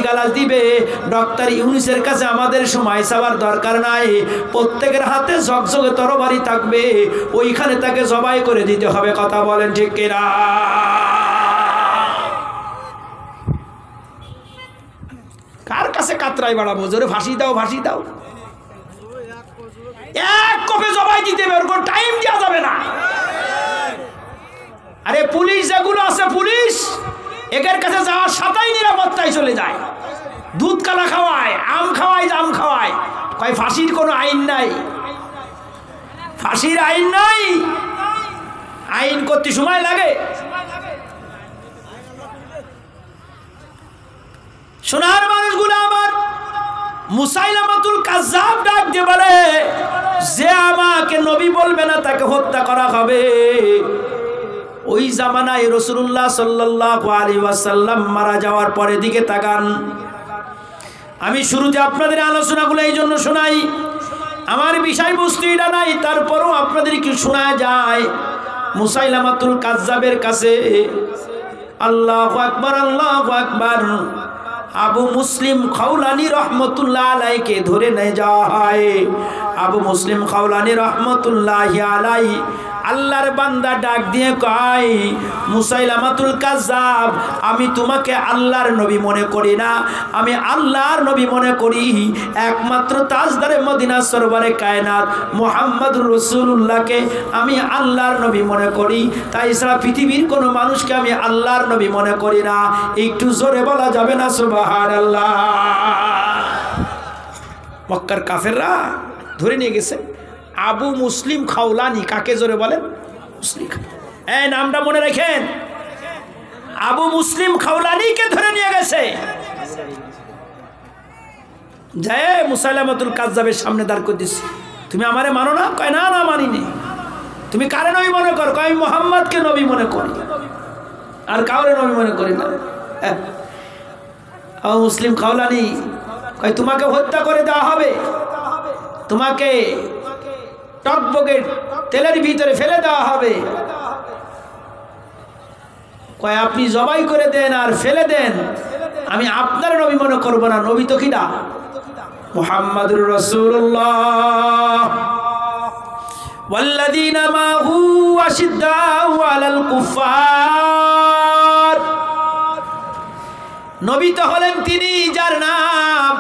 গালাজ দিবে। ডক্টর ইউনূসের কাছে আমাদের সময় চাওয়ার দরকার নাই। প্রত্যেকের হাতে ঝকঝকে তরবারি থাকবে, ওইখানে তাকে জবাই করে দিতে হবে। কথা বলেন ঠিক কিনা? কার কাছে কাতরাই বাড়াবো? জোরে ফাঁসি দাও, ফাঁসি দাও। এক কপে জবাই দিতে হবে, ওর টাইম দেওয়া যাবে না। আরে পুলিশ যেগুলো আছে, পুলিশ একের কাছে যাওয়ার সাথেই নিরাপত্তায় চলে যায়। দুধ কালা খাওয়ায়, আম খাওয়ায়, জাম খাওয়ায়। কয় ফাঁসির কোনো আইন নাই, ফাঁসির আইন নাই। আইন করতে সময় লাগে। সোনার মানুষগুলো আমার মুসাইলামাতুল কাজ্জাব ডাক দিয়ে বলে, যে আমাকে নবী বলবে না তাকে হত্যা করা হবে। ওই জামানায় রাসূলুল্লাহ সাল্লাল্লাহু আলাইহি ওয়াসাল্লাম মারা যাওয়ার পরে দিকে তাকান। আমি শুরুতে আপনাদের আলোচনাগুলো এই জন্য শোনাই, আমার বিষয়বস্তু এটা নাই, তারপরও আপনাদের কি শোনা যায়। মুসাইলামাতুল কাজ্জাবের কাছে আল্লাহু আকবার, আল্লাহু আকবার, আবু মুসলিম খাওলানি রহমতুল্লাহ আলাইকে ধরে নিয়ে যাওয়া হয়। আবু মুসলিম খাওলানি রহমতুল্লাহি আলাই আল্লাহর বান্দা ডাক দিয়ে কয়, মুসাইলামাতুল কাজ্জাব, আমি তোমাকে আল্লাহর নবী মনে করি না, আমি আল্লাহর নবী মনে করি একমাত্র তাজদারে মদিনা সরওয়ারে কায়নাত মুহাম্মদুর রাসূলুল্লাহকে আমি আল্লাহর নবী মনে করি। তাই ছাড়া পৃথিবীর কোনো মানুষকে আমি আল্লাহর নবী মনে করি না। একটু জোরে বলা যাবে না সুবহানাল্লাহ? মক্কার কাফেররা ধরে নিয়ে গেছে আবু মুসলিম খাওলানি। কাকে? জোরে বলেন। মুসলিম, এই নামটা মনে রাখেন। আবু মুসলিম খাওলানিকে ধরে নিয়ে গেছে। যায় মুসাইলামাতুল কাজ্জাবের সামনে দাঁড় করে দিচ্ছে। তুমি আমারে মানো না? কয় না, না মানিনি। তুমি কারে নবী মনে করো? কয় আমি মুহাম্মদকে নবী মনে করি, আর কাউরে নবী মনে করি না। আবু মুসলিম খাওলানি কয় তোমাকে হত্যা করে দেওয়া হবে, তোমাকে টকবগে তেলের ভিতরে ফেলে দেওয়া হবে। কয় আপনি জবাই করে দেন আর ফেলে দেন, আমি আপনার নবী মনে করব না। নবী তো কিনা? মুহাম্মাদুর রাসূলুল্লাহ। ওয়াল্লাযীনা মাহু আশিদ্দাউ আলাল কুফার। নবী তো হলেন তিনি যার নাম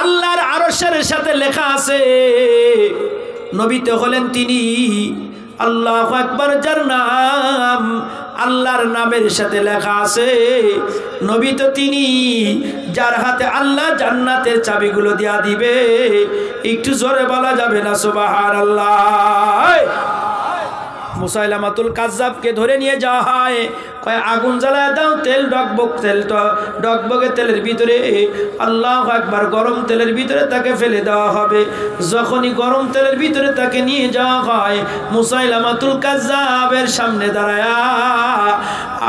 আল্লাহর আরশের সাথে লেখা আছে। নবী তো হলেন তিনি আল্লাহু আকবার, যার নাম আল্লাহর নামের সাথে লেখা আছে। নবী তো তিনি যার হাতে আল্লাহ জান্নাতের চাবিগুলো দিয়া দিবে। একটু জোরে বলা যাবে না সুবহানাল্লাহ? মুসাইলামাতুল কাজ্জাবকে ধরে নিয়ে যাওয়া হয়। কয় আগুন জ্বালায় দাও, তেল ডকবক, তেলটা ডকবগে তেলের ভিতরে আল্লাহু আকবার গরম তেলের ভিতরে তাকে ফেলে দেওয়া হবে। যখনই গরম তেলের ভিতরে তাকে নিয়ে যাওয়া হয়, মুসাইলামাতুল কাজ্জাবের সামনে দাঁড়ায়া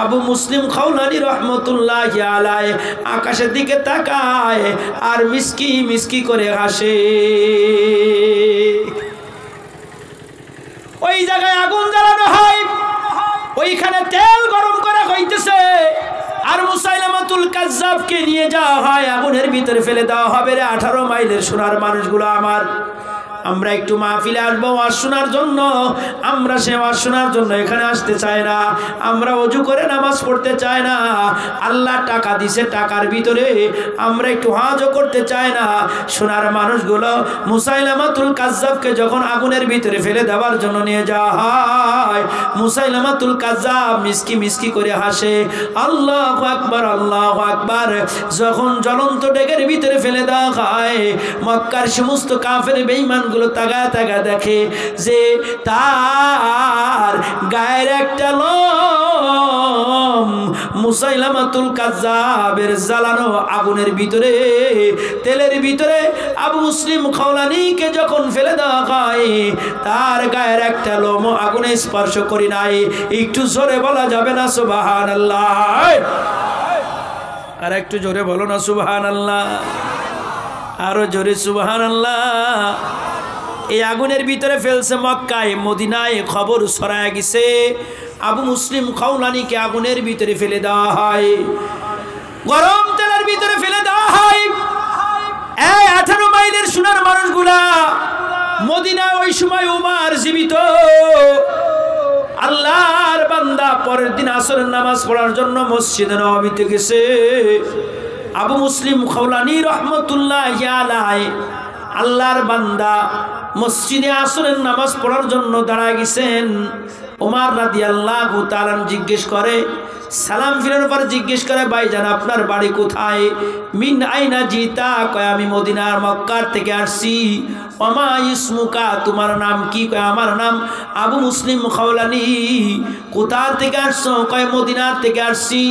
আবু মুসলিম খাওলানি রহমতুল্লাহি আলাই আকাশের দিকে তাকায় আর মিসকি মিসকি করে হাসে। ওই জায়গায় আগুন জ্বালানো হয়, ওইখানে তেল গরম করা হইতেছে, আর মুসাইলামাতুল কাজ্জাবকে নিয়ে যাওয়া হয়, আগুনের ভিতরে ফেলে দেওয়া হবে। রে 18 মাইলের সোনার মানুষগুলো আমার, আমরা একটু মাহফিলে আসবো ওয়াজ শোনার জন্য, আমরা সে ওয়াজ শোনার জন্য এখানে আসতে চাই না। আমরা ওযু করে নামাজ পড়তে চাই না। আল্লাহ টাকা দিছে, টাকার ভিতরে আমরা একটু হজও করতে চাই না। সোনার মানুষগুলো মুসাইলামাতুল কাজ্জাবকে যখন আগুনের ভিতরে ফেলে দেওয়ার জন্য নিয়ে যাওয়া হয়, মুসাইলামাতুল কাজ্জাব মিসকি মিসকি করে হাসে। আল্লাহু আকবার, আল্লাহু আকবার। যখন জ্বলন্ত ডেকের ভিতরে ফেলে দেওয়া হয়, মক্কার সমস্ত কাফের বেঈমান গুলো তাগা তাগা দেখে যে তার গায়ের একটা লোম মুসাইলামাতুল কাজ্জাবের জ্বালানো আগুনের ভিতরে, তেলের ভিতরে আবু মুসলিম খাওলানিকে যখন ফেলে দেওয়া হয়, তার গায়ের একটা লোম আগুনে স্পর্শ করি নাই। একটু জোরে বলা যাবে না সুবহানাল্লাহ? আর একটু জোরে বলো না সুবহানাল্লাহ? আরো জোরে সুবহানাল্লাহ? এই আগুনের ভিতরে ফেলছে মক্কায়, মদিনায় খবর ছড়ায় গেছে আবু মুসলিম খাওলানিকে আগুনের ভিতরে ফেলে দেওয়া হয়। গরম তেলের ভিতরে ফেলে নামাজ পড়ার জন্য মসজিদে নববীতে গেছে। আবু মুসলিম খাওলানী রহমতুল্লাহি আলাইহি আল্লাহর বান্দা মসজিদে আসরের নামাজ পড়ার জন্য দাঁড়ায় গেছেন। ওমর রাদিয়াল্লাহু তাআলা জিজ্ঞেস করে, সালাম ফিরানোর পর জিজ্ঞেস করে, ভাইজান আপনার বাড়ি কোথায়? মিন আইনা জিতা? কয় আমি মদিনার মক্কার থেকে আসছি। ওমা ইসমুকা, তোমার নাম কি? কয় আমার নাম আবু মুসলিম খাওলানী। কোথা থেকে আসছো? কয় মদিনার থেকে আসছি।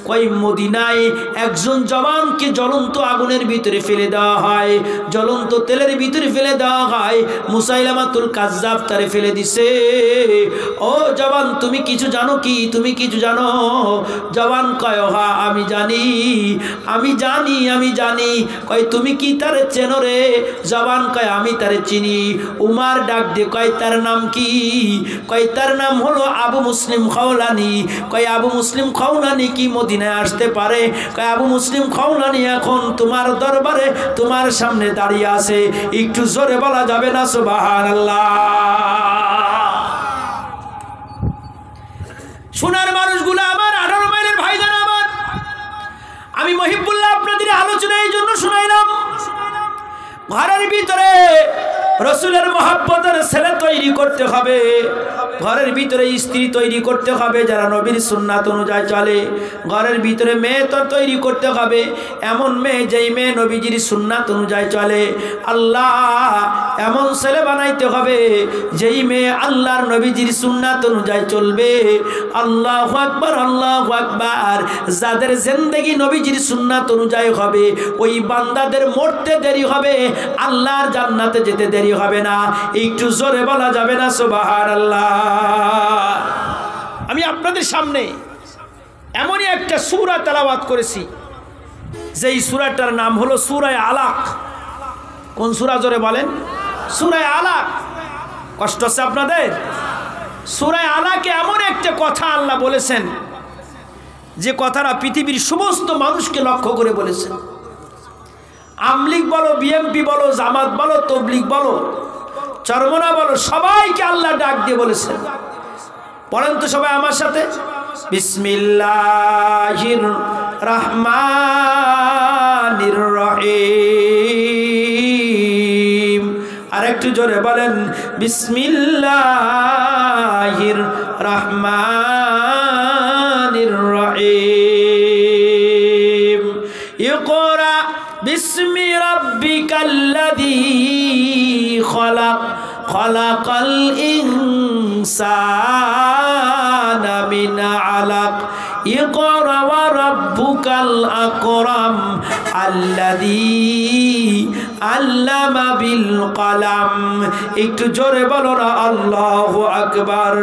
কয় মদিনায় একজন জওয়ানকে জ্বলন্ত আগুনের ভিতরে ফেলে দেওয়া হয়, জ্বলন্ত তেলের ভিতরে ফেলে দেওয়া হয়। মুসাইলামাতুল কাজ্জাব তারে ফেলে দিছে। ও জওয়ান, তুমি কিছু জানো কি? তুমি কিছু জানো? জওয়ান কয় হ্যাঁ আমি জানি, আমি জানি, আমি জানি। কয় তুমি কি তারে চেনো রে? জওয়ান কয় আমি তারে চিনি। উমার ডাক দিয়ে কয় তার নাম কি? কয় তার নাম হলো আবু মুসলিম খাওলানী। কয় আবু মুসলিম খাওলানী কি মদিনায় আসতে পারে? কয় আবু মুসলিম খাওলানী এখন তোমার দরবারে তোমার সামনে দাঁড়িয়ে আছে। একটু জোরে বলা যাবে না সুবহানাল্লাহ? সোনার মানুষগুলো আমার, 18 মাইলের ভাইজান আমার, আমি মহিবুল্লাহ আপনাদের আলোচনা এই জন্য শুনাইলাম। ঘরের ভিতরে রসুলের মহব্বতের ছেলে তৈরি করতে হবে, ঘরের ভিতরে স্ত্রী তৈরি করতে হবে যারা নবীর সুন্নাত অনুযায়ী চলে। ঘরের ভিতরে মেয়ে তো তৈরি করতে হবে, এমন মেয়ে যেই মেয়ে নবীজির সুন্নাত অনুযায়ী চলে। আল্লাহ এমন ছেলে বানাইতে হবে যেই মেয়ে আল্লাহর নবীজির সুন্নাত অনুযায়ী চলবে। আল্লাহু আকবার, আল্লাহু আকবার। যাদের জিন্দেগি নবীজির সুন্নাত অনুযায়ী হবে, ওই বান্দাদের মরতে দেরি হবে, আল্লাহর জান্নাতে যেতে দেরি হবে না। একটু জোরে বলা যাবে না সুবহানাল্লাহ? আমি আপনাদের সামনে এমনই একটা সূরা তেলাওয়াত করেছি, যেই সূরাটার নাম হলো সূরা আলাক। কোন সূরা? জোরে বলেন। সূরা আলাক। কষ্ট হচ্ছে আপনাদের? সূরা আলাকে এমন একটা কথা আল্লাহ বলেছেন, যে কথাটা পৃথিবীর সমস্ত মানুষকে লক্ষ্য করে বলেছেন। আমলিগ বলো, বিএমপি বলো, জামাত বলো, তবলিগ বলো, চরমনা বলো, সবাইকে আল্লাহ ডাক দিয়ে বলেছেন। পড়েন তো সবাই আমার সাথে, বিসমিল্লাহির রহমানির রহিম। আর একটু জোরে বলেন, বিসমিল্লাহির রহমানির রহিম। ইকরা বিসমি রাব্বিকাল্লাযী খলাক, খলাকাল ইনসানা মিন আলাক, ইকরা ওয়া রাব্বুকাল আকরাম আল্লাযী আল্লামা বিল কলম। একটু জোরে বলো না আল্লাহু আকবার।